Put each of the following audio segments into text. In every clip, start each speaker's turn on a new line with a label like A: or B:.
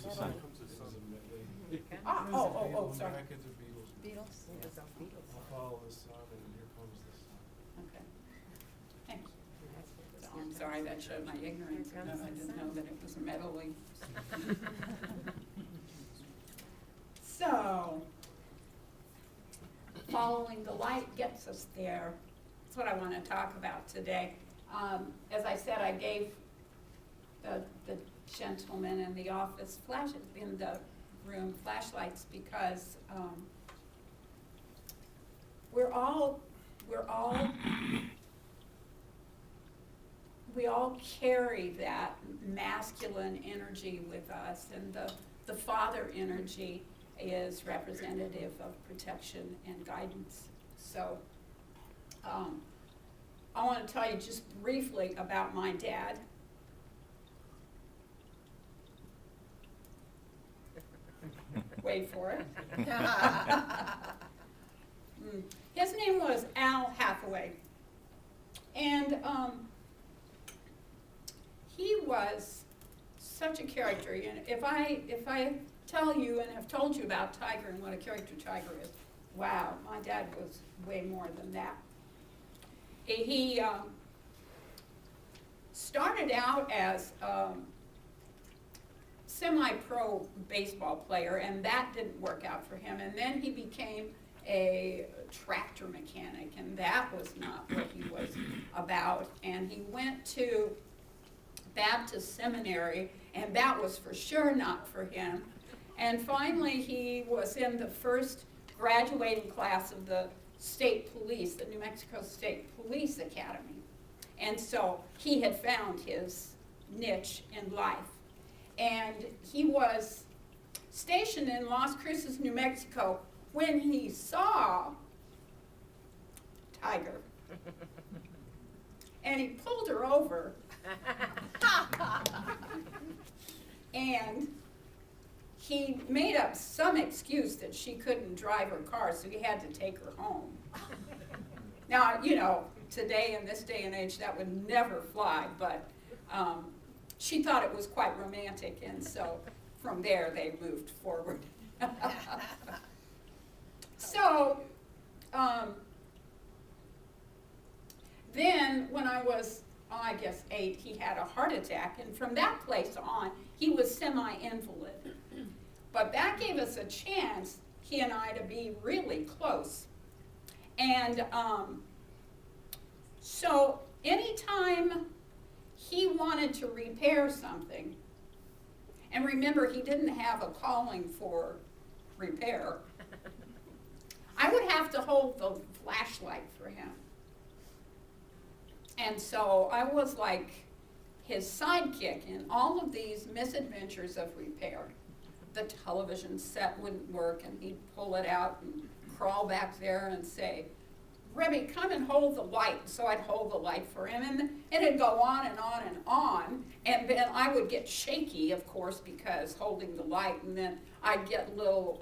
A: the
B: Sun.
A: sun.
C: Sorry.
A: Brackets of Beatles.
D: Beatles?
A: I'll follow the sun, and here comes the sun.
C: Okay. Thanks. So I'm sorry, that showed my ignorance. I didn't know that it was metal-y. So, following the light gets us there. That's what I want to talk about today. As I said, I gave the gentleman in the office in the room flashlights because we all carry that masculine energy with us, and the father energy is representative of protection and guidance. So I want to tell you just briefly about my dad. Wait for it. His name was Al Hathaway, and he was such a character. And if I tell you and have told you about Tiger and what a character Tiger is, wow, my dad was way more than that. He started out as semi-pro baseball player, and that didn't work out for him. And then he became a tractor mechanic, and that was not what he was about. And he went to Baptist seminary, and that was for sure not for him. And finally, he was in the first graduating class of the state police, the New Mexico State Police Academy. And so he had found his niche in life. And he was stationed in Las Cruces, New Mexico, when he saw Tiger. And he pulled her over. And he made up some excuse that she couldn't drive her car, so he had to take her home. Now, you know, today, in this day and age, that would never fly, but she thought it was quite romantic, and so from there they moved forward. So, then when I was, I guess 8, he had a heart attack, and from that place on, he was semi-invalid. But that gave us a chance, he and I, to be really close. And so anytime he wanted to repair something, and remember, he didn't have a calling for repair, I would have to hold the flashlight for him. And so I was like his sidekick in all of these misadventures of repair. The television set wouldn't work, and he'd pull it out and crawl back there and say, "Rebby, come and hold the light." So I'd hold the light for him, and it'd go on and on and on. And then I would get shaky, of course, because holding the light, and then I'd get little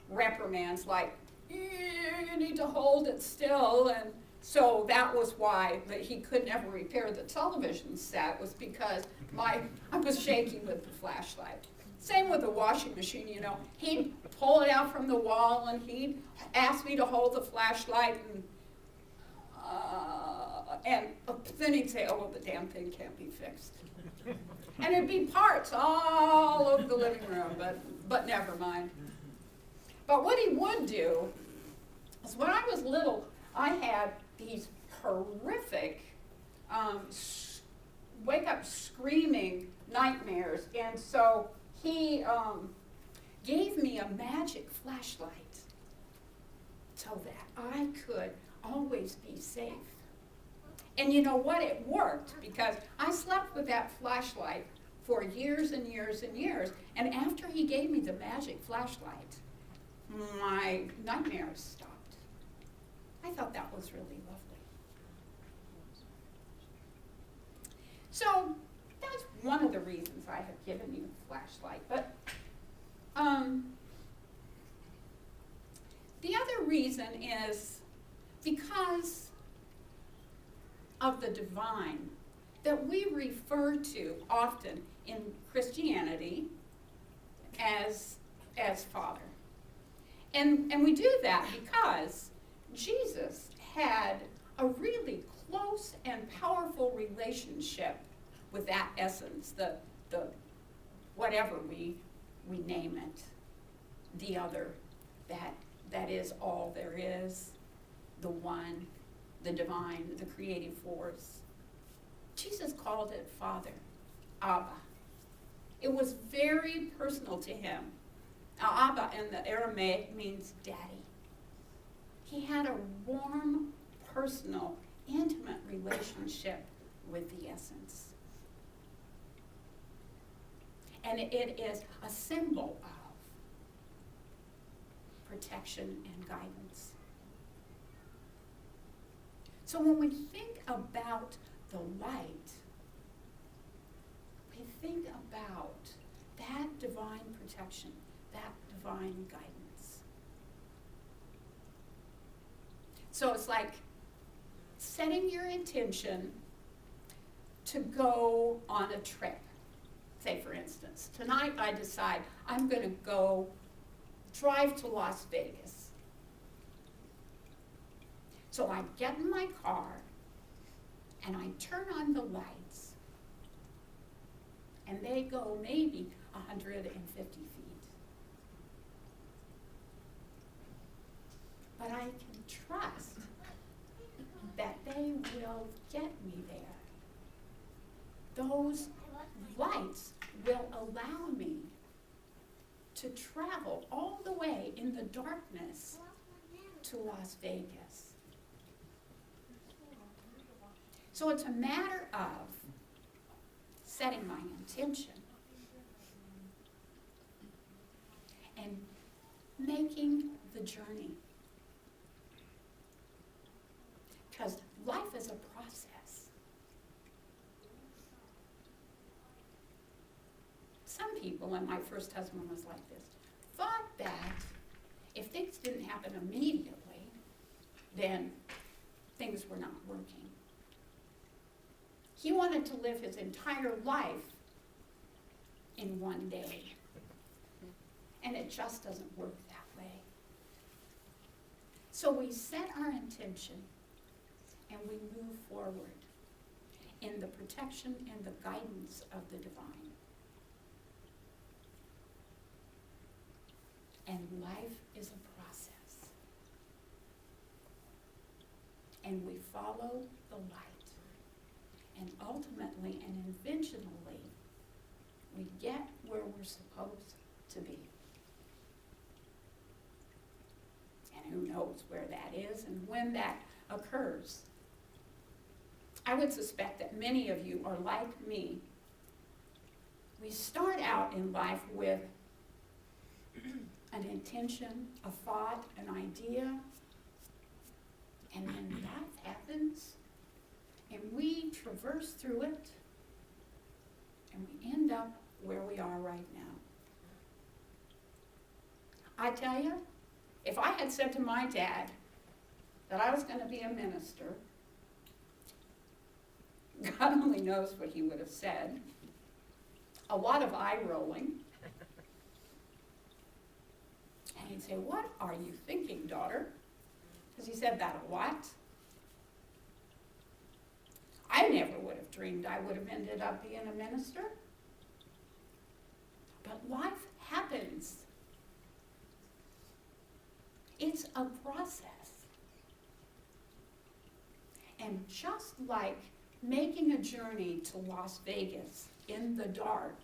C: reprimands like, "You need to hold it still." And so that was why he could never repair the television set, was because I was shaky with the flashlight. Same with the washing machine, you know. He'd pull it out from the wall, and he'd ask me to hold the flashlight, and then he'd say, "Oh, well, the damn thing can't be fixed." And it'd be parts all over the living room, but never mind. But what he would do is, when I was little, I had these horrific wake up screaming nightmares, and so he gave me a magic flashlight so that I could always be safe. And you know what? It worked, because I slept with that flashlight for years and years and years. And after he gave me the magic flashlight, my nightmares stopped. I thought that was really lovely. So that's one of the reasons I have given you the flashlight. But the other reason is because of the divine that we refer to often in Christianity as Father. And we do that because Jesus had a really close and powerful relationship with that essence, the whatever we name it, the other, that is all there is, the one, the divine, the creative force. Jesus called it Father, Abba. It was very personal to him. Now, Abba in the Aramaic means daddy. He had a warm, personal, intimate relationship with the essence. And it is a symbol of protection and guidance. So when we think about the light, we think about that divine protection, that divine guidance. So it's like setting your intention to go on a trip. Say, for instance, tonight I decide I'm going to go drive to Las Vegas. So I get in my car and I turn on the lights, and they go maybe 150 feet. But I can trust that they will get me there. Those lights will allow me to travel all the way in the darkness to Las Vegas. So it's a matter of setting my intention and making the journey. Because life is a process. Some people, and my first husband was like this, thought that if things didn't happen immediately, then things were not working. He wanted to live his entire life in one day. And it just doesn't work that way. So we set our intention and we move forward in the protection and the guidance of the divine. And life is a process. And we follow the light. And ultimately and intentionally, we get where we're supposed to be. And who knows where that is and when that occurs. I would suspect that many of you are like me. We start out in life with an intention, a thought, an idea, and then life happens. And we traverse through it, and we end up where we are right now. I tell you, if I had said to my dad that I was going to be a minister, God only knows what he would have said. A lot of eye rolling. And he'd say, "What are you thinking, daughter?" Because he said that a lot. I never would have dreamed I would have ended up being a minister. But life happens. It's a process. And just like making a journey to Las Vegas in the dark,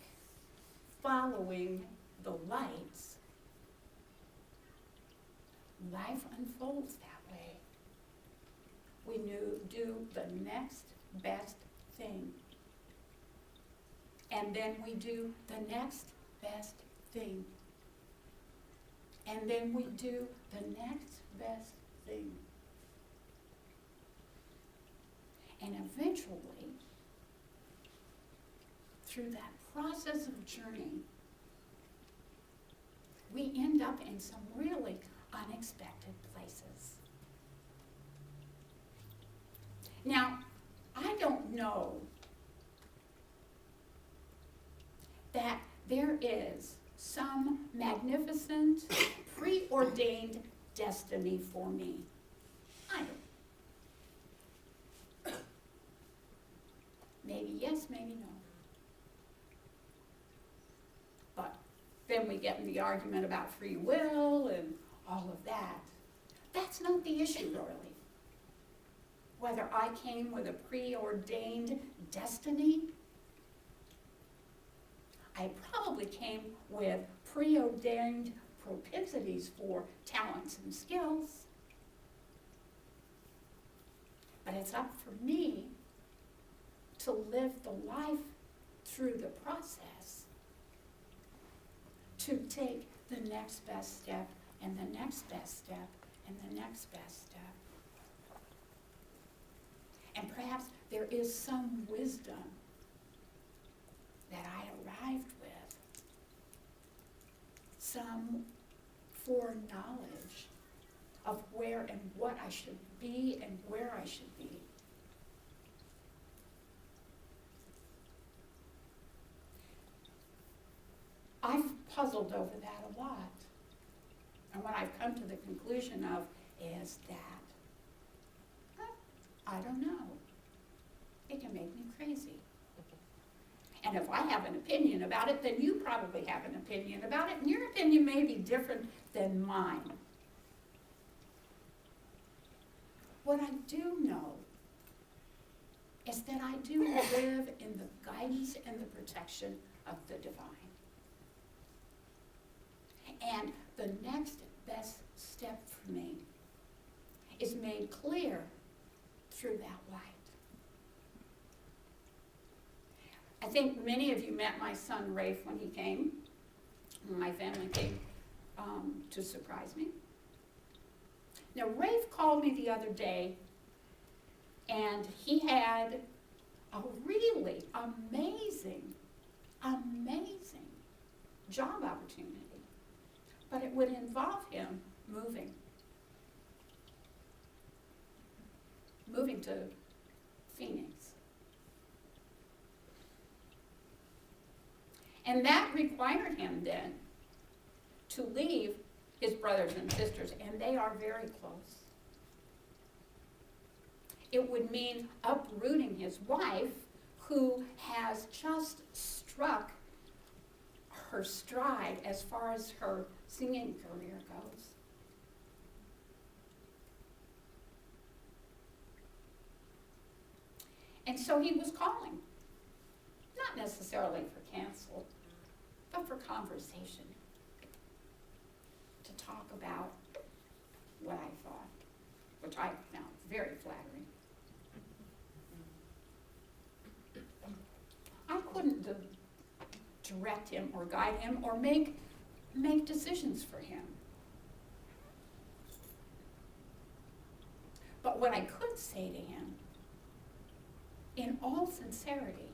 C: following the lights, life unfolds that way. We do the next best thing. And then we do the next best thing. And then we do the next best thing. And eventually, through that process of journey, we end up in some really unexpected places. Now, I don't know that there is some magnificent, preordained destiny for me? I don't. Maybe yes, maybe no. But then we get in the argument about free will and all of that. That's not the issue, really. Whether I came with a preordained destiny, I probably came with preordained propensities for talents and skills. But it's up for me to live the life through the process, to take the next best step and the next best step and the next best step. And perhaps there is some wisdom that I arrived with, some foreknowledge of where and what I should be and where I should be. I've puzzled over that a lot. And what I've come to the conclusion of is that, I don't know. It can make me crazy. And if I have an opinion about it, then you probably have an opinion about it, and your opinion may be different than mine. What I do know is that I do live in the guidance and the protection of the divine. And the next best step for me is made clear through that light. I think many of you met my son Rafe when he came. My family came to surprise me. Now, Rafe called me the other day, and he had a really amazing job opportunity. But it would involve him moving to Phoenix. And that required him then to leave his brothers and sisters, and they are very close. It would mean uprooting his wife, who has just struck her stride as far as her singing career goes. And so he was calling, not necessarily for cancel, but for conversation, to talk about what I thought, which I found very flattering. I couldn't direct him or guide him or make decisions for him. But what I could say to him, in all sincerity,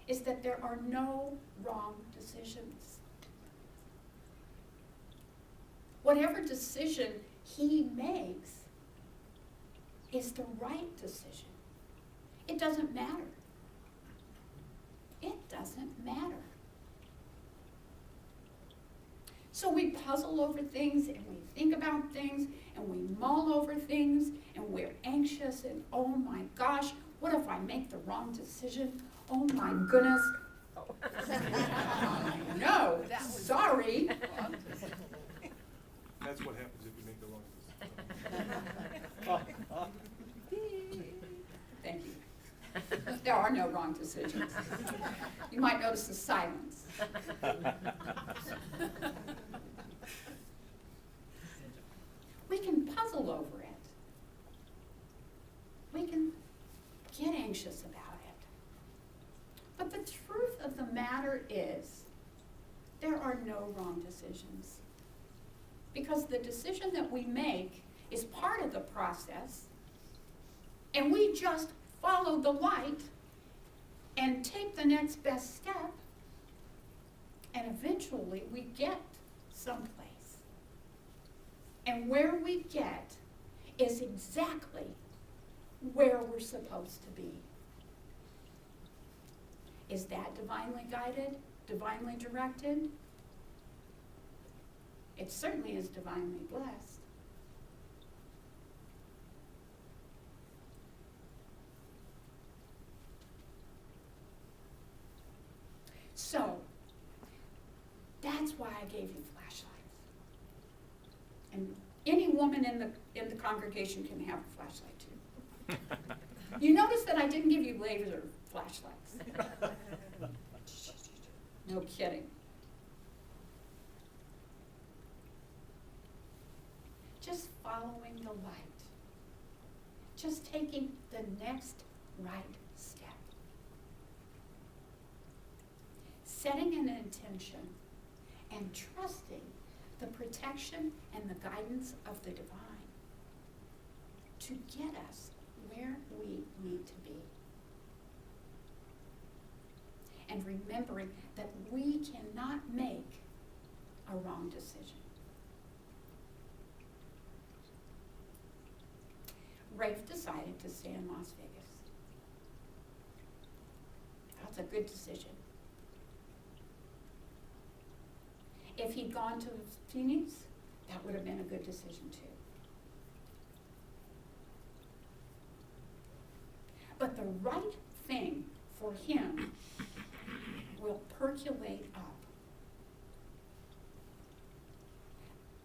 C: is that there are no wrong decisions. Whatever decision he makes is the right decision. It doesn't matter. It doesn't matter. So we puzzle over things, and we think about things, and we mull over things, and we're anxious, and oh my gosh, what if I make the wrong decision? Oh my goodness. No, sorry.
A: That's what happens if you make the wrong decision.
C: Thank you. There are no wrong decisions. You might notice the silence. We can puzzle over it. We can get anxious about it. But the truth of the matter is, there are no wrong decisions. Because the decision that we make is part of the process, and we just follow the light and take the next best step, and eventually we get someplace. And where we get is exactly where we're supposed to be. Is that divinely guided, divinely directed? It certainly is divinely blessed. So, that's why I gave you flashlights. And any woman in the congregation can have a flashlight too. You notice that I didn't give you laser flashlights. No kidding. Just following the light. Just taking the next right step. Setting an intention and trusting the protection and the guidance of the divine to get us where we need to be. And remembering that we cannot make a wrong decision. Rafe decided to stay in Las Vegas. That's a good decision. If he'd gone to Phoenix, that would have been a good decision too. But the right thing for him will percolate up.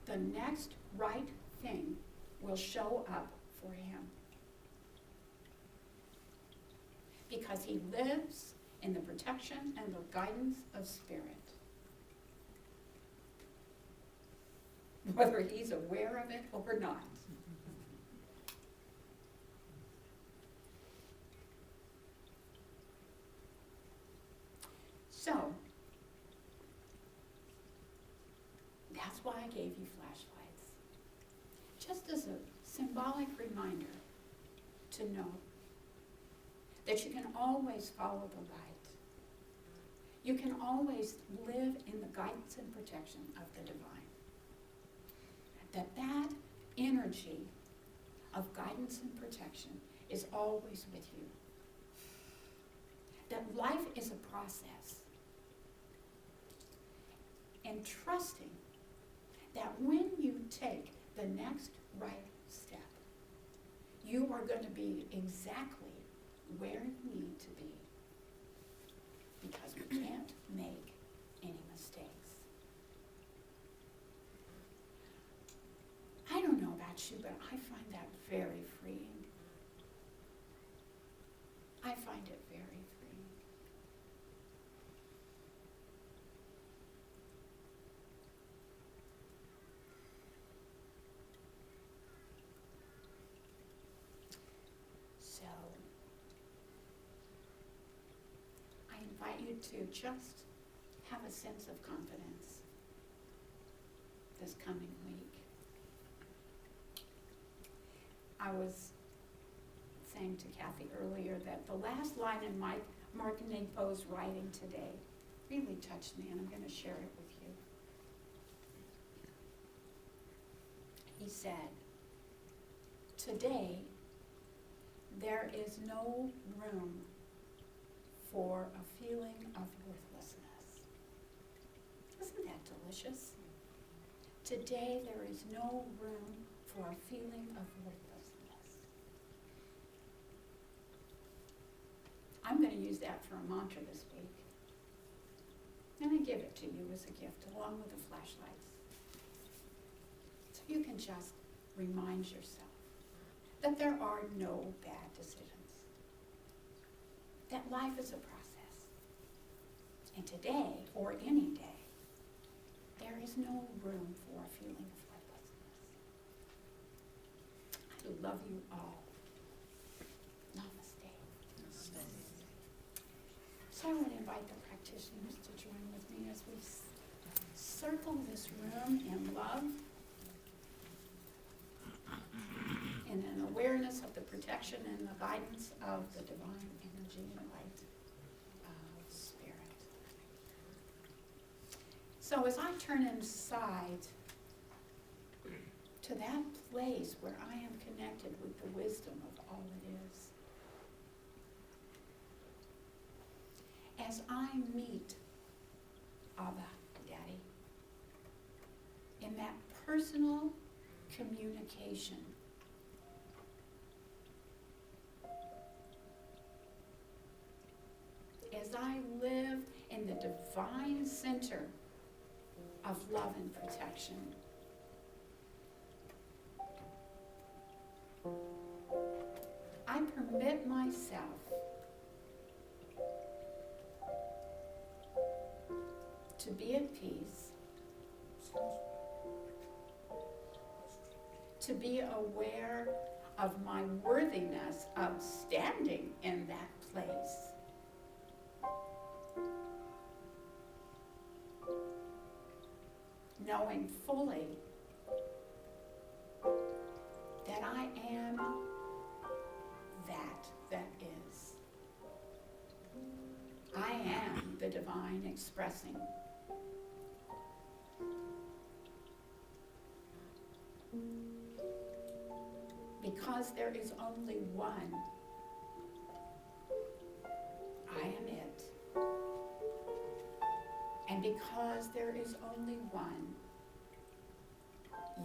C: The next right thing will show up for him. Because he lives in the protection and the guidance of Spirit. Whether he's aware of it or not. So, that's why I gave you flashlights. Just as a symbolic reminder to know that you can always follow the light. You can always live in the guidance and protection of the divine. That energy of guidance and protection is always with you. That life is a process. And trusting that when you take the next right step, you are going to be exactly where you need to be. Because we can't make any mistakes. I don't know about you, but I find that very freeing. I find it very freeing. So, I invite you to just have a sense of confidence this coming week. I was saying to Kathy earlier that the last line in Mark Nagpo's writing today really touched me, and I'm going to share it with you. He said, "Today, there is no room for a feeling of worthlessness." Isn't that delicious? Today, there is no room for a feeling of worthlessness. I'm going to use that for a mantra this week. And I give it to you as a gift along with the flashlights. So you can just remind yourself that there are no bad decisions. That life is a process. And today, or any day, there is no room for a feeling of worthlessness. I love you all. So I would invite the practitioners to join with me as we circle this room in love and an awareness of the protection and the guidance of the divine energy and light of Spirit. So as I turn inside to that place where I am connected with the wisdom of all it is, as I meet Abba, Daddy, in that personal communication. As I live in the divine center of love and protection, I permit myself to be at peace, to be aware of my worthiness of standing in that place. Knowing fully that I am that is. I am the divine expressing. Because there is only one, I am it. And because there is only one,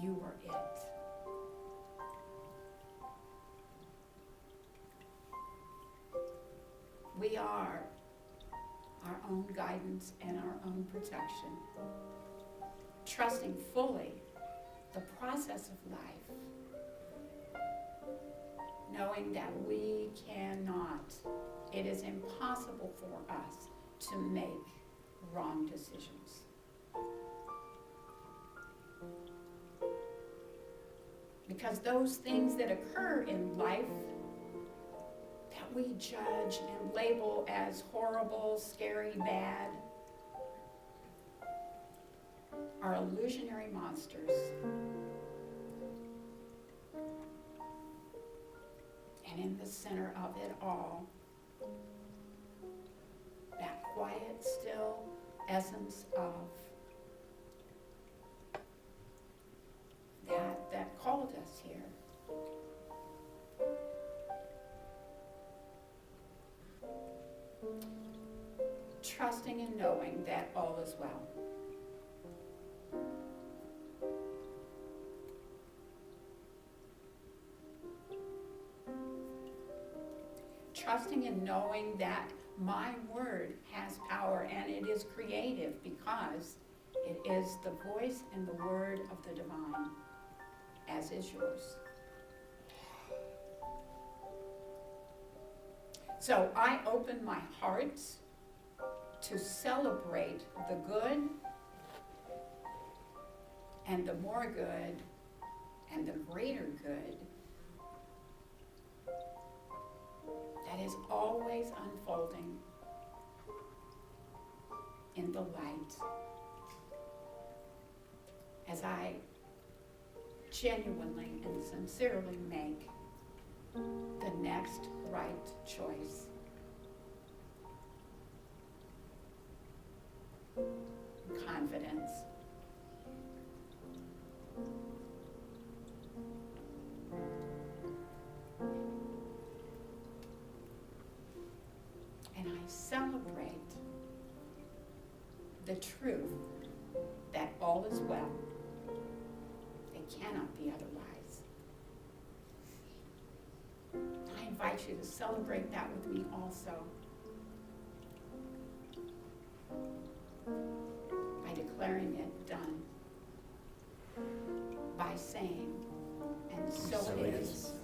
C: you are it. We are our own guidance and our own protection, trusting fully the process of life, knowing that we cannot, it is impossible for us to make wrong decisions. Because those things that occur in life that we judge and label as horrible, scary, bad, are illusionary monsters. And in the center of it all, that quiet, still essence of that called us here. Trusting and knowing that all is well. Trusting and knowing that my word has power and it is creative because it is the voice and the word of the divine, as is yours. So I open my heart to celebrate the good and the more good and the greater good that is always unfolding in the light as I genuinely and sincerely make the next right choice. Confidence. And I celebrate the truth that all is well. It cannot be otherwise. I invite you to celebrate that with me also. By declaring it done. By saying, and so it is.